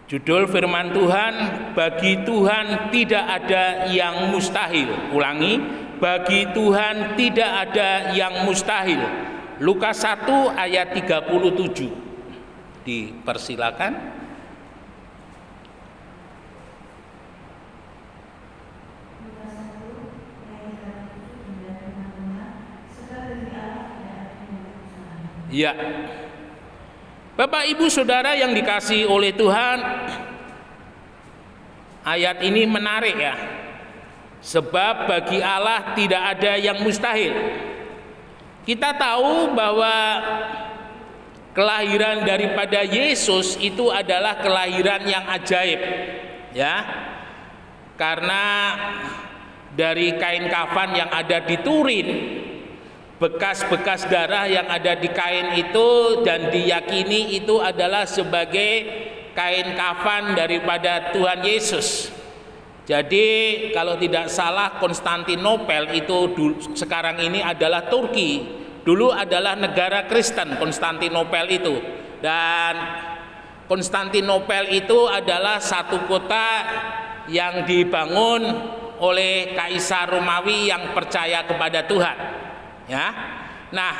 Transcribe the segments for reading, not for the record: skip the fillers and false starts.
Judul firman Tuhan, bagi Tuhan tidak ada yang mustahil. Ulangi, bagi Tuhan tidak ada yang mustahil. Lukas 1 ayat 37. Dipersilakan. Ya, Bapak Ibu Saudara yang dikasihi oleh Tuhan, ayat ini menarik ya. Sebab bagi Allah tidak ada yang mustahil. Kita tahu bahwa kelahiran daripada Yesus itu adalah kelahiran yang ajaib, ya. Karena dari kain kafan yang ada di Turin, bekas-bekas darah yang ada di kain itu dan diyakini itu adalah sebagai kain kafan daripada Tuhan Yesus. Jadi kalau tidak salah Konstantinopel itu sekarang ini adalah Turki. Dulu adalah negara Kristen Konstantinopel itu. Dan Konstantinopel itu adalah satu kota yang dibangun oleh Kaisar Romawi yang percaya kepada Tuhan. Ya, nah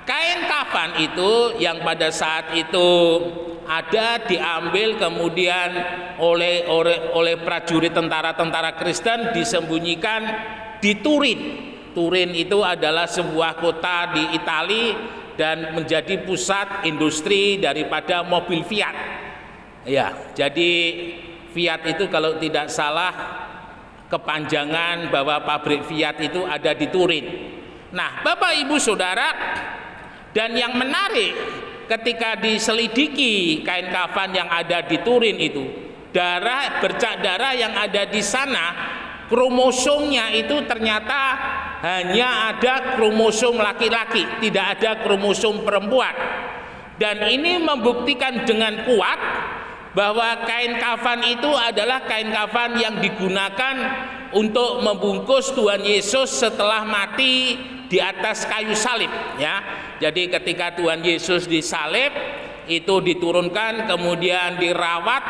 kain kafan itu yang pada saat itu ada diambil kemudian oleh prajurit tentara Kristen disembunyikan di Turin. Turin itu adalah sebuah kota di Italia dan menjadi pusat industri daripada mobil Fiat. Ya, jadi Fiat itu kalau tidak salah kepanjangan bahwa pabrik Fiat itu ada di Turin. Nah, Bapak Ibu Saudara, dan yang menarik ketika diselidiki kain kafan yang ada di Turin itu, bercak darah yang ada di sana, kromosomnya itu ternyata hanya ada kromosom laki-laki, tidak ada kromosom perempuan. Dan ini membuktikan dengan kuat bahwa kain kafan itu adalah kain kafan yang digunakan untuk membungkus Tuhan Yesus setelah mati di atas kayu salib, ya. Jadi ketika Tuhan Yesus disalib itu diturunkan kemudian dirawat,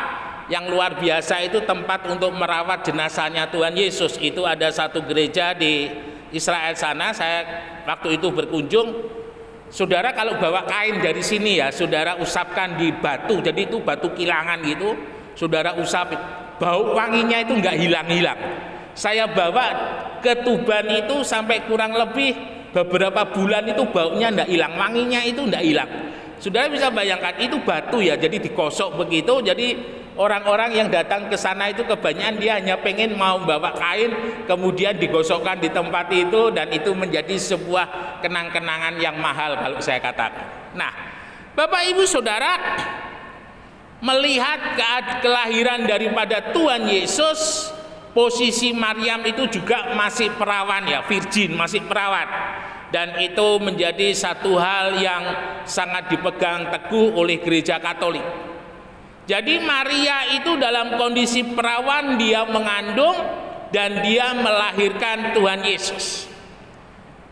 yang luar biasa itu tempat untuk merawat jenazahnya Tuhan Yesus. Itu ada satu gereja di Israel sana, saya waktu itu berkunjung. Saudara kalau bawa kain dari sini ya, saudara usapkan di batu, jadi itu batu kilangan gitu, saudara usap, bau wanginya itu nggak hilang-hilang. Saya bawa ke Tuban itu sampai kurang lebih beberapa bulan itu baunya ndak hilang, wanginya itu ndak hilang. Saudara bisa bayangkan itu batu ya, jadi digosok begitu. Jadi orang-orang yang datang ke sana itu kebanyakan dia hanya pengen mau bawa kain kemudian digosokkan di tempat itu, dan itu menjadi sebuah kenang-kenangan yang mahal kalau saya katakan. Nah, Bapak Ibu Saudara, melihat kelahiran daripada Tuhan Yesus, posisi Maryam itu juga masih perawan ya, virgin, masih perawan. Dan itu menjadi satu hal yang sangat dipegang teguh oleh gereja Katolik. Jadi Maria itu dalam kondisi perawan, dia mengandung dan dia melahirkan Tuhan Yesus.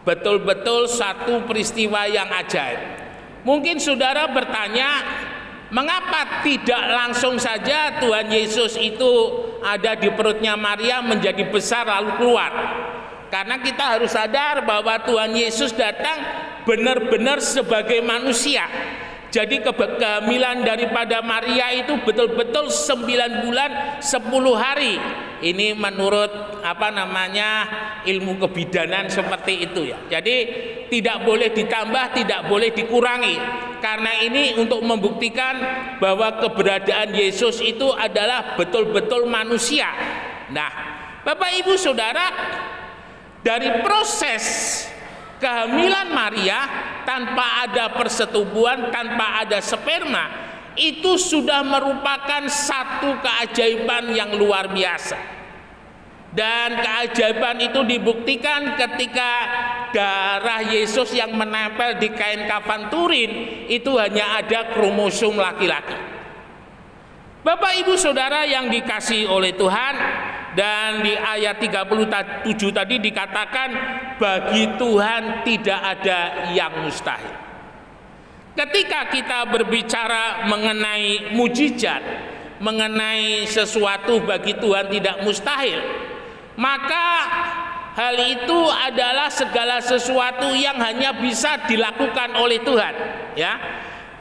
Betul-betul satu peristiwa yang ajaib. Mungkin saudara bertanya, mengapa tidak langsung saja Tuhan Yesus itu ada di perutnya Maria menjadi besar lalu keluar? Karena kita harus sadar bahwa Tuhan Yesus datang benar-benar sebagai manusia. Jadi kehamilan daripada Maria itu betul-betul 9 bulan 10 hari. Ini menurut ilmu kebidanan seperti itu ya. Jadi tidak boleh ditambah, tidak boleh dikurangi. Karena ini untuk membuktikan bahwa keberadaan Yesus itu adalah betul-betul manusia. Nah, Bapak Ibu Saudara, dari proses kehamilan Maria tanpa ada persetubuhan, tanpa ada sperma, itu sudah merupakan satu keajaiban yang luar biasa. Dan keajaiban itu dibuktikan ketika darah Yesus yang menempel di kain kafan Turin itu hanya ada kromosom laki-laki. Bapak Ibu Saudara yang dikasihi oleh Tuhan, dan di ayat 37 tadi dikatakan bagi Tuhan tidak ada yang mustahil. Ketika kita berbicara mengenai mujizat, mengenai sesuatu bagi Tuhan tidak mustahil, maka hal itu adalah segala sesuatu yang hanya bisa dilakukan oleh Tuhan, ya.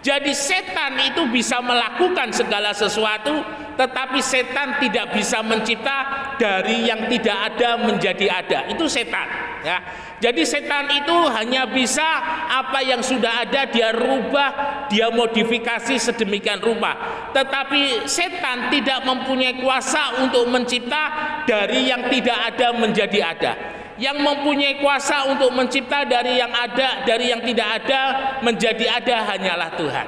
Jadi setan itu bisa melakukan segala sesuatu, tetapi setan tidak bisa mencipta dari yang tidak ada menjadi ada. Itu setan, ya. Jadi setan itu hanya bisa apa yang sudah ada dia rubah, dia modifikasi sedemikian rupa. Tetapi setan tidak mempunyai kuasa untuk mencipta dari yang tidak ada menjadi ada. Yang mempunyai kuasa untuk mencipta dari yang ada, dari yang tidak ada menjadi ada hanyalah Tuhan.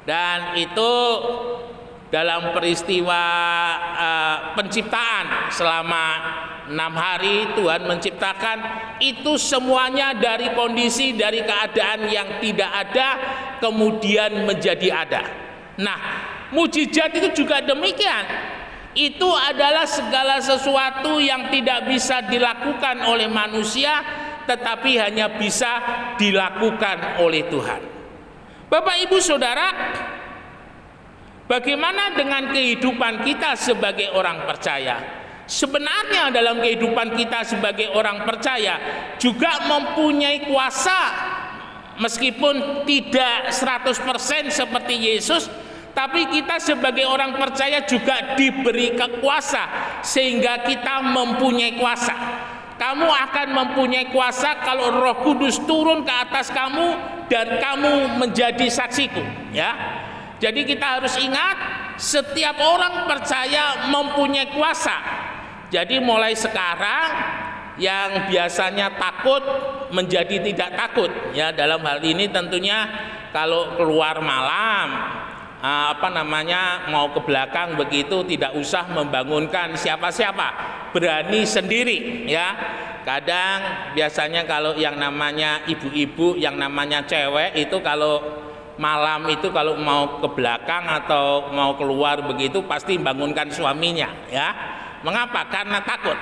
Dan itu dalam peristiwa penciptaan selama 6 hari Tuhan menciptakan itu semuanya dari kondisi, dari keadaan yang tidak ada kemudian menjadi ada. Nah, mukjizat itu juga demikian. Itu adalah segala sesuatu yang tidak bisa dilakukan oleh manusia, tetapi hanya bisa dilakukan oleh Tuhan. Bapak Ibu Saudara, bagaimana dengan kehidupan kita sebagai orang percaya? Sebenarnya dalam kehidupan kita sebagai orang percaya juga mempunyai kuasa, meskipun tidak 100% seperti Yesus, tapi kita sebagai orang percaya juga diberi kekuasa sehingga kita mempunyai kuasa. Kamu akan mempunyai kuasa kalau Roh Kudus turun ke atas kamu dan kamu menjadi saksiku, ya. Jadi kita harus ingat setiap orang percaya mempunyai kuasa. Jadi mulai sekarang yang biasanya takut menjadi tidak takut, ya. Dalam hal ini tentunya kalau keluar malam mau ke belakang begitu tidak usah membangunkan siapa-siapa, berani sendiri, ya. Kadang biasanya kalau yang namanya ibu-ibu, yang namanya cewek itu kalau malam itu kalau mau ke belakang atau mau keluar begitu pasti bangunkan suaminya, ya. Mengapa? Karena takut.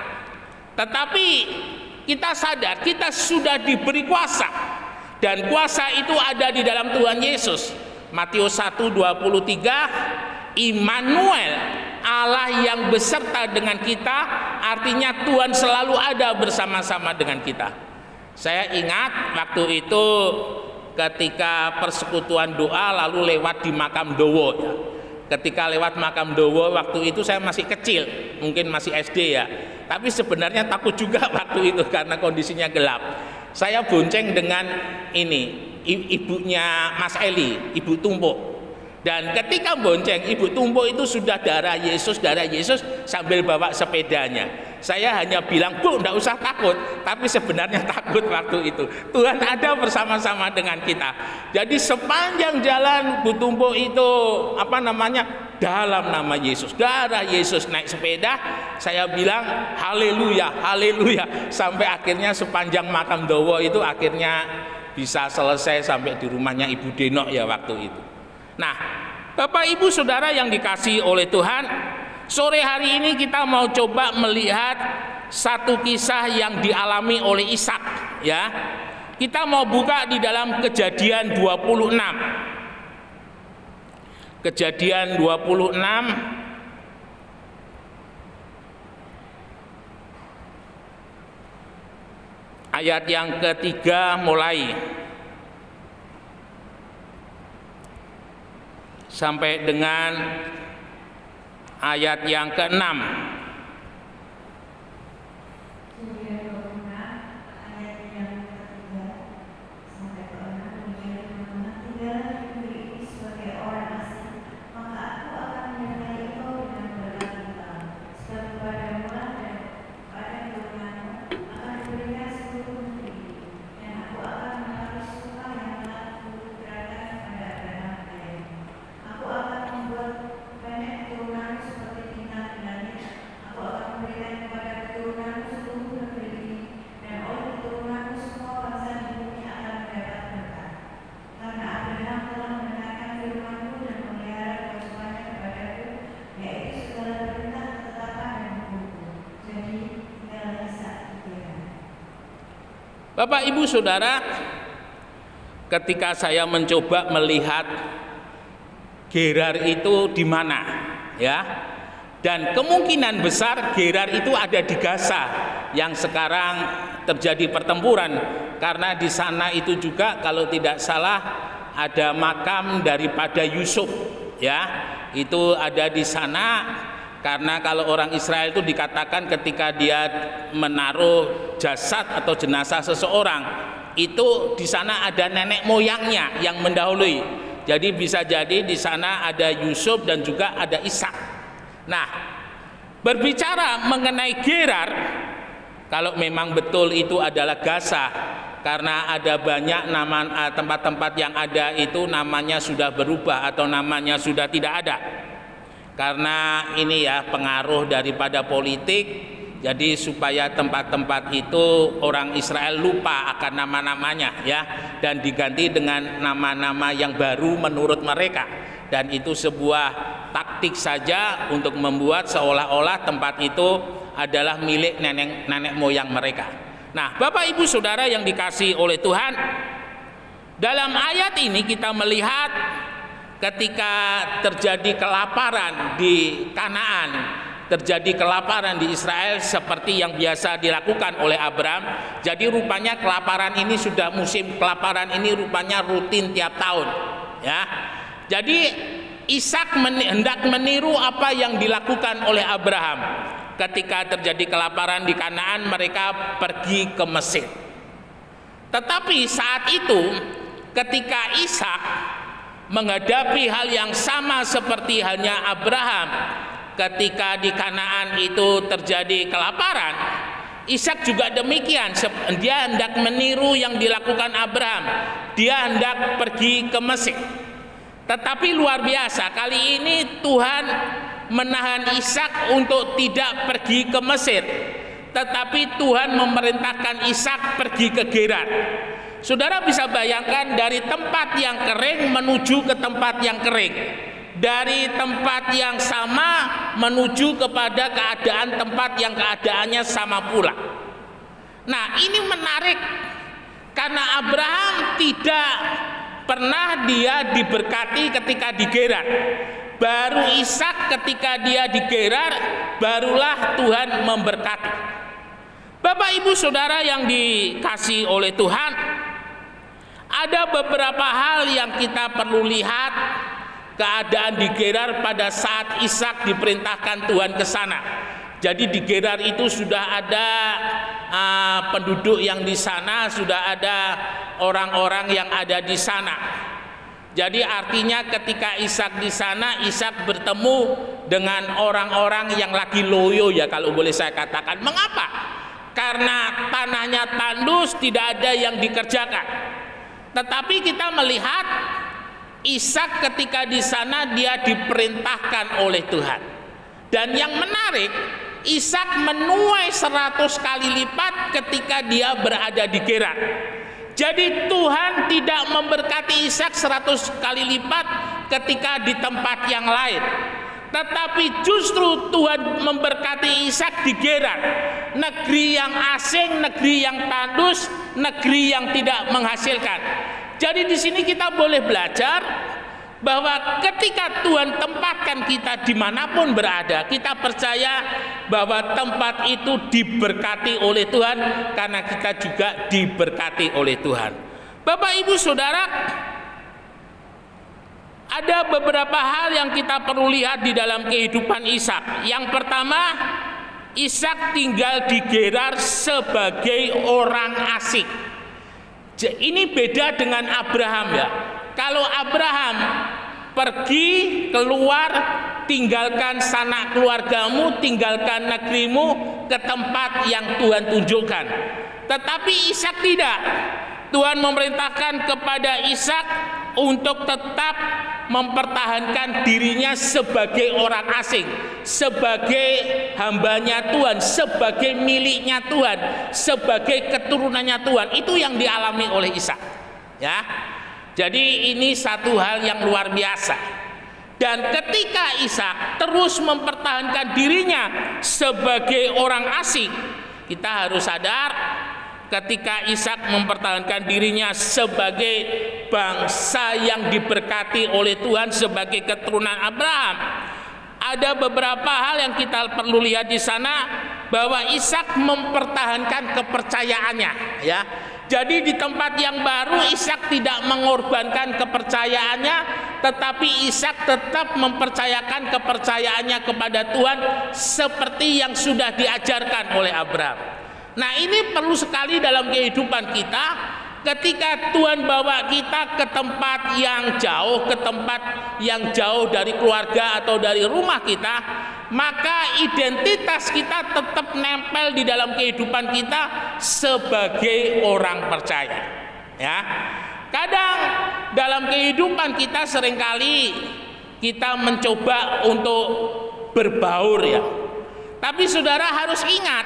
Tetapi kita sadar kita sudah diberi kuasa, dan kuasa itu ada di dalam Tuhan Yesus. Matius 1:23, Immanuel, Allah yang beserta dengan kita, artinya Tuhan selalu ada bersama-sama dengan kita. Saya ingat waktu itu ketika persekutuan doa lalu lewat di makam Dowo, ya. Ketika lewat makam Dowo waktu itu saya masih kecil, mungkin masih SD, ya. Tapi sebenarnya takut juga waktu itu karena kondisinya gelap. Saya bonceng dengan ibunya Mas Eli, Ibu Tumpo. Dan ketika bonceng Ibu Tumpo itu sudah darah Yesus sambil bawa sepedanya. Saya hanya bilang, "Bu, enggak usah takut." Tapi sebenarnya takut waktu itu. Tuhan ada bersama-sama dengan kita. Jadi sepanjang jalan Bu Tumpo itu dalam nama Yesus, darah Yesus, naik sepeda, saya bilang haleluya, haleluya, sampai akhirnya sepanjang makam Dowo itu akhirnya bisa selesai sampai di rumahnya Ibu Denok, ya, waktu itu. Nah, Bapak Ibu Saudara yang dikasihi oleh Tuhan, sore hari ini kita mau coba melihat satu kisah yang dialami oleh Ishak, ya. Kita mau buka di dalam Kejadian 26. Kejadian 26 ayat yang ketiga mulai sampai dengan ayat yang keenam. Bapak Ibu Saudara, ketika saya mencoba melihat Gerar itu di mana, ya. Dan kemungkinan besar Gerar itu ada di Gaza yang sekarang terjadi pertempuran, karena di sana itu juga kalau tidak salah ada makam daripada Yusuf, ya. Itu ada di sana, karena kalau orang Israel itu dikatakan ketika dia menaruh jasad atau jenazah seseorang itu di sana ada nenek moyangnya yang mendahului. Jadi bisa jadi di sana ada Yusuf dan juga ada Ishak. Nah, berbicara mengenai Gerar, kalau memang betul itu adalah Gaza, karena ada banyak nama tempat-tempat yang ada itu namanya sudah berubah atau namanya sudah tidak ada. Karena ini ya pengaruh daripada politik, jadi supaya tempat-tempat itu orang Israel lupa akan nama-namanya ya, dan diganti dengan nama-nama yang baru menurut mereka. Dan itu sebuah taktik saja untuk membuat seolah-olah tempat itu adalah milik nenek moyang mereka. Nah, Bapak Ibu Saudara yang dikasihi oleh Tuhan, dalam ayat ini kita melihat ketika terjadi kelaparan di Kanaan, terjadi kelaparan di Israel seperti yang biasa dilakukan oleh Abraham. Jadi rupanya kelaparan ini sudah musim kelaparan ini rupanya rutin tiap tahun, ya. Jadi Ishak hendak meniru apa yang dilakukan oleh Abraham. Ketika terjadi kelaparan di Kanaan, mereka pergi ke Mesir. Tetapi saat itu ketika Ishak menghadapi hal yang sama seperti halnya Abraham, ketika di Kanaan itu terjadi kelaparan, Ishak juga demikian. Dia hendak meniru yang dilakukan Abraham. Dia hendak pergi ke Mesir. Tetapi luar biasa, kali ini Tuhan menahan Ishak untuk tidak pergi ke Mesir, tetapi Tuhan memerintahkan Ishak pergi ke Gerar. Saudara bisa bayangkan dari tempat yang kering menuju ke tempat yang kering, dari tempat yang sama menuju kepada keadaan tempat yang keadaannya sama pula. Nah, ini menarik karena Abraham tidak pernah dia diberkati ketika di Gerar. Baru Ishak ketika dia di Gerar barulah Tuhan memberkati. Bapak Ibu Saudara yang dikasihi oleh Tuhan, ada beberapa hal yang kita perlu lihat keadaan di Gerar pada saat Ishak diperintahkan Tuhan ke sana. Jadi di Gerar itu sudah ada penduduk yang di sana, sudah ada orang-orang yang ada di sana. Jadi artinya ketika Ishak di sana, Ishak bertemu dengan orang-orang yang lagi loyo ya kalau boleh saya katakan. Mengapa? Karena tanahnya tandus, tidak ada yang dikerjakan. Tetapi kita melihat Ishak ketika di sana dia diperintahkan oleh Tuhan. Dan yang menarik, Ishak menuai 100 kali lipat ketika dia berada di Gerar. Jadi Tuhan tidak memberkati Ishak 100 kali lipat ketika di tempat yang lain, tetapi justru Tuhan memberkati Ishak di Gerar, negeri yang asing, negeri yang tandus, negeri yang tidak menghasilkan. Jadi di sini kita boleh belajar bahwa ketika Tuhan tempatkan kita dimanapun berada, kita percaya bahwa tempat itu diberkati oleh Tuhan, karena kita juga diberkati oleh Tuhan. Bapak Ibu Saudara, ada beberapa hal yang kita perlu lihat di dalam kehidupan Ishak. Yang pertama, Ishak tinggal di Gerar sebagai orang asing. Ini beda dengan Abraham ya. Kalau Abraham pergi keluar, tinggalkan sanak keluargamu, tinggalkan negerimu ke tempat yang Tuhan tunjukkan. Tetapi Ishak tidak. Tuhan memerintahkan kepada Ishak untuk tetap mempertahankan dirinya sebagai orang asing, sebagai hambanya Tuhan, sebagai miliknya Tuhan, sebagai keturunannya Tuhan. Itu yang dialami oleh Ishak ya. Jadi ini satu hal yang luar biasa. Dan ketika Ishak terus mempertahankan dirinya sebagai orang asing, kita harus sadar ketika Ishak mempertahankan dirinya sebagai bangsa yang diberkati oleh Tuhan, sebagai keturunan Abraham, ada beberapa hal yang kita perlu lihat di sana, bahwa Ishak mempertahankan kepercayaannya, ya. Jadi di tempat yang baru Ishak tidak mengorbankan kepercayaannya, tetapi Ishak tetap mempercayakan kepercayaannya kepada Tuhan seperti yang sudah diajarkan oleh Abraham. Nah, ini perlu sekali dalam kehidupan kita. Ketika Tuhan bawa kita ke tempat yang jauh dari keluarga atau dari rumah kita, maka identitas kita tetap nempel di dalam kehidupan kita sebagai orang percaya, ya. Kadang dalam kehidupan kita seringkali kita mencoba untuk berbaur, ya. Tapi saudara harus ingat,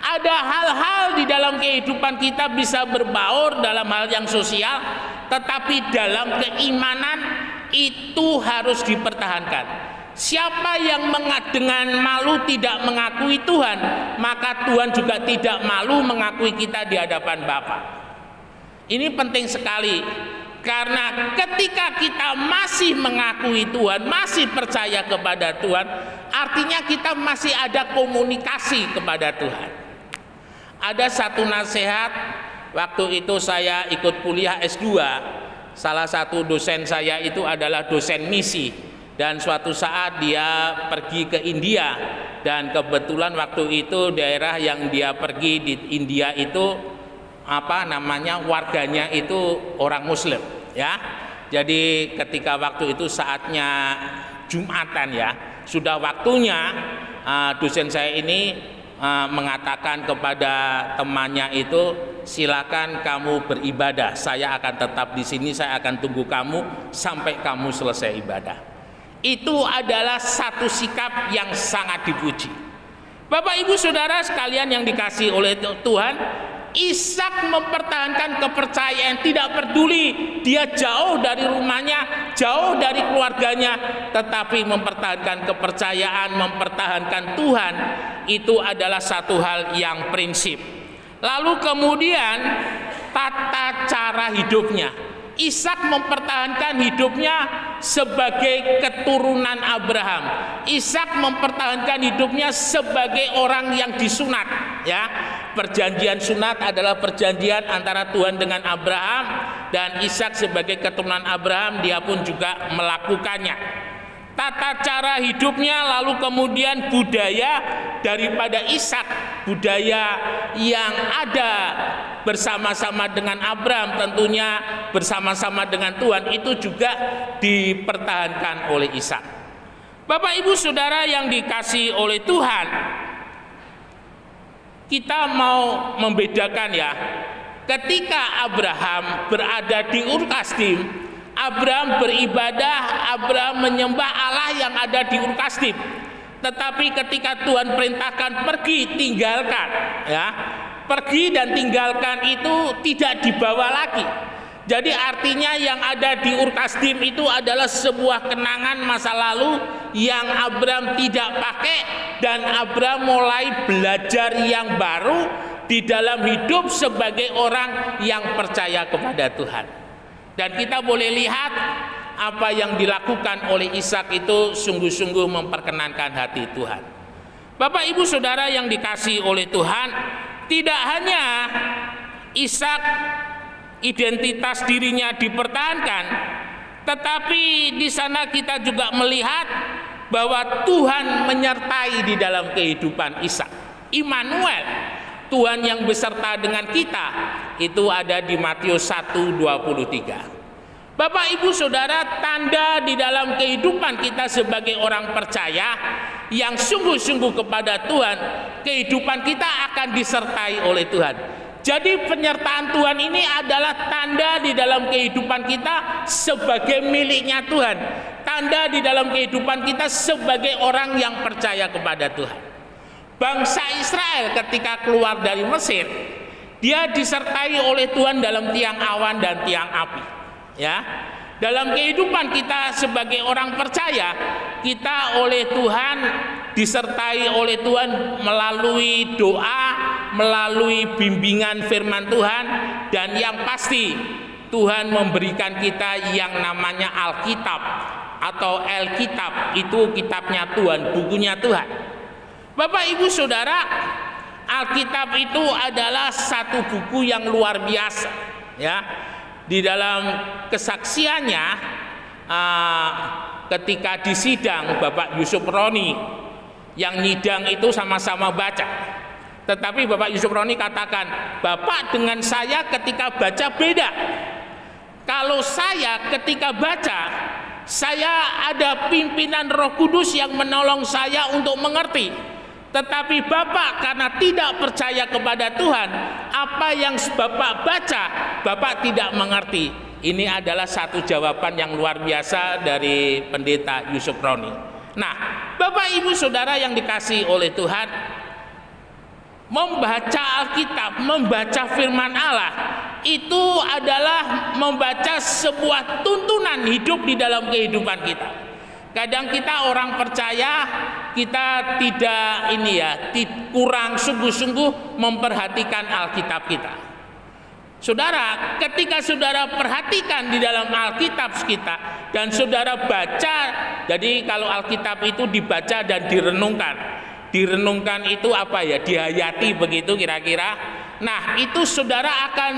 ada hal-hal di dalam kehidupan kita bisa berbaur dalam hal yang sosial, tetapi dalam keimanan itu harus dipertahankan. Siapa yang dengan malu tidak mengakui Tuhan, maka Tuhan juga tidak malu mengakui kita di hadapan Bapa. Ini penting sekali, karena ketika kita masih mengakui Tuhan, masih percaya kepada Tuhan, artinya kita masih ada komunikasi kepada Tuhan. Ada satu nasihat, waktu itu saya ikut kuliah S2, salah satu dosen saya itu adalah dosen misi, dan suatu saat dia pergi ke India, dan kebetulan waktu itu daerah yang dia pergi di India itu warganya itu orang Muslim, ya. Jadi ketika waktu itu saatnya Jumatan, ya, sudah waktunya dosen saya ini mengatakan kepada temannya itu, silakan kamu beribadah, saya akan tetap di sini, saya akan tunggu kamu sampai kamu selesai ibadah. Itu adalah satu sikap yang sangat dipuji. Bapak Ibu Saudara sekalian yang dikasihi oleh Tuhan, Ishak mempertahankan kepercayaan, tidak peduli dia jauh dari rumahnya, jauh dari keluarganya, tetapi mempertahankan kepercayaan, mempertahankan Tuhan, itu adalah satu hal yang prinsip. Lalu kemudian tata cara hidupnya. Ishak mempertahankan hidupnya sebagai keturunan Abraham. Ishak mempertahankan hidupnya sebagai orang yang disunat, ya. Perjanjian sunat adalah perjanjian antara Tuhan dengan Abraham, dan Ishak sebagai keturunan Abraham dia pun juga melakukannya. Tata cara hidupnya, lalu kemudian budaya daripada Ishak, budaya yang ada bersama-sama dengan Abraham, tentunya bersama-sama dengan Tuhan, itu juga dipertahankan oleh Ishak. Bapak Ibu Saudara yang dikasihi oleh Tuhan, kita mau membedakan, ya. Ketika Abraham berada di Ur Kasdim, Abraham beribadah, Abraham menyembah Allah yang ada di Ur Kasdim. Tetapi ketika Tuhan perintahkan pergi, tinggalkan, ya. Pergi dan tinggalkan itu tidak dibawa lagi. Jadi artinya yang ada di Ur Kasdim itu adalah sebuah kenangan masa lalu yang Abraham tidak pakai, dan Abraham mulai belajar yang baru di dalam hidup sebagai orang yang percaya kepada Tuhan. Dan kita boleh lihat apa yang dilakukan oleh Ishak itu sungguh-sungguh memperkenankan hati Tuhan. Bapak Ibu Saudara yang dikasihi oleh Tuhan, tidak hanya Ishak identitas dirinya dipertahankan, tetapi di sana kita juga melihat bahwa Tuhan menyertai di dalam kehidupan Ishak. Immanuel, Tuhan yang beserta dengan kita, itu ada di Matius 1:23. Bapak Ibu Saudara, tanda di dalam kehidupan kita sebagai orang percaya yang sungguh-sungguh kepada Tuhan, kehidupan kita akan disertai oleh Tuhan. Jadi penyertaan Tuhan ini adalah tanda di dalam kehidupan kita sebagai miliknya Tuhan. Tanda di dalam kehidupan kita sebagai orang yang percaya kepada Tuhan. Bangsa Israel ketika keluar dari Mesir, dia disertai oleh Tuhan dalam tiang awan dan tiang api, ya. Dalam kehidupan kita sebagai orang percaya, kita oleh Tuhan disertai oleh Tuhan melalui doa, melalui bimbingan firman Tuhan, dan yang pasti Tuhan memberikan kita yang namanya Alkitab, atau Alkitab itu kitabnya Tuhan, bukunya Tuhan. Bapak Ibu Saudara, Alkitab itu adalah satu buku yang luar biasa, ya. Di dalam kesaksiannya ketika di sidang, Bapak Yusuf Roni yang nyidang itu sama-sama baca. Tetapi Bapak Yusuf Roni katakan, Bapak dengan saya ketika baca beda. Kalau saya ketika baca, saya ada pimpinan Roh Kudus yang menolong saya untuk mengerti. Tetapi Bapak karena tidak percaya kepada Tuhan, apa yang Bapak baca, Bapak tidak mengerti. Ini adalah satu jawaban yang luar biasa dari pendeta Yusuf Roni. Nah, Bapak Ibu Saudara yang dikasihi oleh Tuhan, membaca Alkitab, membaca firman Allah, itu adalah membaca sebuah tuntunan hidup di dalam kehidupan kita. Kadang kita orang percaya, kita tidak kurang sungguh-sungguh memperhatikan Alkitab kita. Saudara, ketika saudara perhatikan di dalam Alkitab kita dan saudara baca, jadi kalau Alkitab itu dibaca dan direnungkan. Direnungkan itu apa ya? Dihayati begitu kira-kira. Nah, itu saudara akan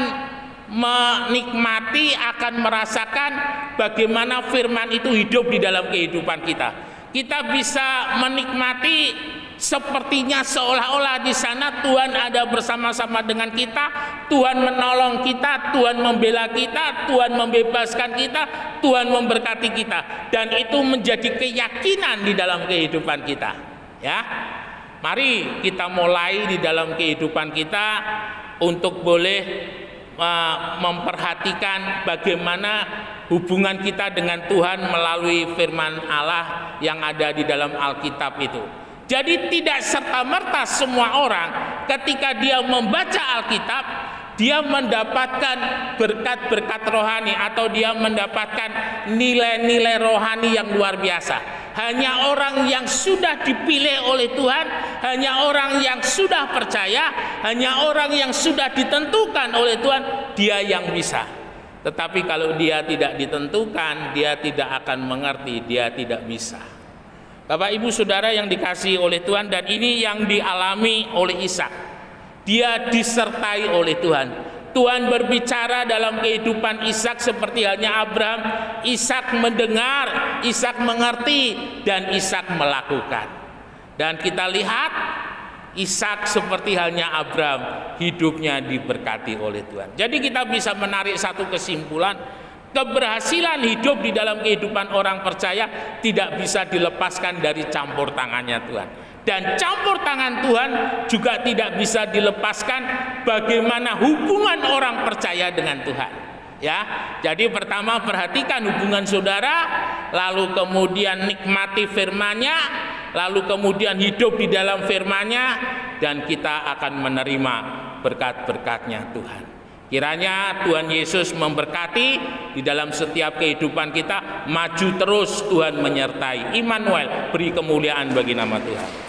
menikmati, akan merasakan bagaimana firman itu hidup di dalam kehidupan kita. Kita bisa menikmati sepertinya seolah-olah di sana Tuhan ada bersama-sama dengan kita, Tuhan menolong kita, Tuhan membela kita, Tuhan membebaskan kita, Tuhan memberkati kita, dan itu menjadi keyakinan di dalam kehidupan kita. Ya, mari kita mulai di dalam kehidupan kita untuk boleh memperhatikan bagaimana hubungan kita dengan Tuhan melalui firman Allah yang ada di dalam Alkitab itu. Jadi tidak serta-merta semua orang ketika dia membaca Alkitab, dia mendapatkan berkat-berkat rohani atau dia mendapatkan nilai-nilai rohani yang luar biasa. Hanya orang yang sudah dipilih oleh Tuhan, hanya orang yang sudah percaya, hanya orang yang sudah ditentukan oleh Tuhan, dia yang bisa. Tetapi kalau dia tidak ditentukan, dia tidak akan mengerti, dia tidak bisa. Bapak Ibu Saudara yang dikasihi oleh Tuhan, dan ini yang dialami oleh Ishak. Dia disertai oleh Tuhan. Tuhan berbicara dalam kehidupan Ishak seperti halnya Abraham. Ishak mendengar, Ishak mengerti, dan Ishak melakukan. Dan kita lihat Ishak seperti halnya Abraham, hidupnya diberkati oleh Tuhan. Jadi kita bisa menarik satu kesimpulan, keberhasilan hidup di dalam kehidupan orang percaya tidak bisa dilepaskan dari campur tangannya Tuhan. Dan campur tangan Tuhan juga tidak bisa dilepaskan bagaimana hubungan orang percaya dengan Tuhan. Ya, jadi pertama perhatikan hubungan saudara, lalu kemudian nikmati firman-Nya, lalu kemudian hidup di dalam firman-Nya, dan kita akan menerima berkat-berkat-Nya Tuhan. Kiranya Tuhan Yesus memberkati di dalam setiap kehidupan kita, maju terus, Tuhan menyertai. Immanuel, beri kemuliaan bagi nama Tuhan.